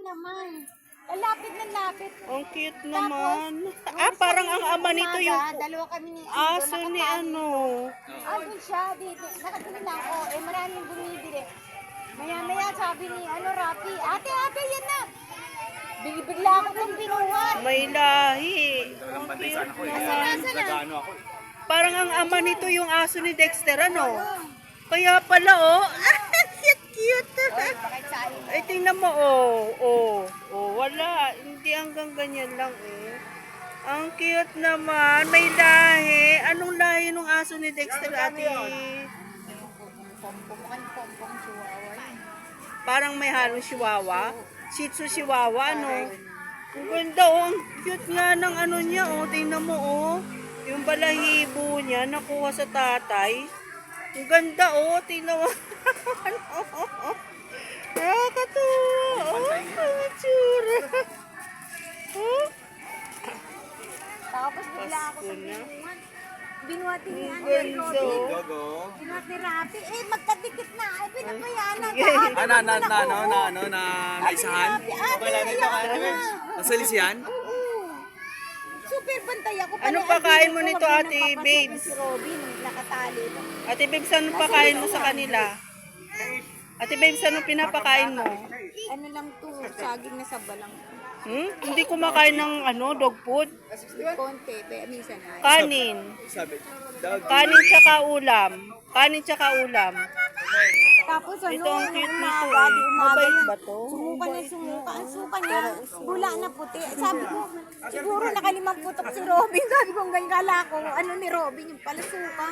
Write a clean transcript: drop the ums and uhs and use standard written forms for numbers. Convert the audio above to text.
naman. Lapit na lapit. Ang cute naman. Parang ang ama nito yung Dalawa kami ni aso ni ano. Doon siya, dito. Nakatingin lang ako. Maraming bumibili. Maya-maya sabi ni, Rapi, ate, yan na. Bigla ako nang binuhat. May lahi. Walang bantay sana ko eh. Nasa na? Nagano ako eh. Parang ang ama nito yung aso ni Dexter, ano? Kaya pala, oh. Cute. Bakit sa akin? Ay, tingnan mo, oh, wala. Hindi hanggang ganyan lang, eh. Ang cute naman. May lahi. Anong lahi ng aso ni Dexter, ate? Mukhang pompong chihuahua. Parang may halong chihuahua. Shih Tzu chihuahua, no? Ang ganda, oh. Ang cute nga ng ano niya, oh. Tingnan mo, oh. Yung balahibo niya, nakuha sa tatay. Ang ganda, oh. Tingnan mo. Nakakatuwa. Oh, ang tsura. Oh. Tapos bigla ako sa Pasko na. binuhat. Binuhat ni Ang Robin. ganda, oh. Gogo. Binuhat ni Rapi. Magkadikit na. Pinapayaan na. Naisahan? Wala na ito kaya naman. Masalis yan? Super bantay ako. Ano pakain mo nito, Ate Babes? Si Robin, nakatali. Ate Babes, anong pakain mo sa kanila? Ate Babes, anong pinapakain mo? Ano lang to, saging na saba lang. Hindi kumakain ng dog food? Konti, pero minsan ay. Kanin. Sabi. Dog. Kanin tsaka ulam. Kanin tsaka ulam. Tapos ano, Ito ang cute nito, umaga, di eh. umaga Mabait yun. ba to? Sumuka na sumuka. Ang suka niya, bula na puti. Sabi ko, siguro nakalimang putok si Robin. Sabi ko, ang gala ko, ano ni Robin, yung pala suka.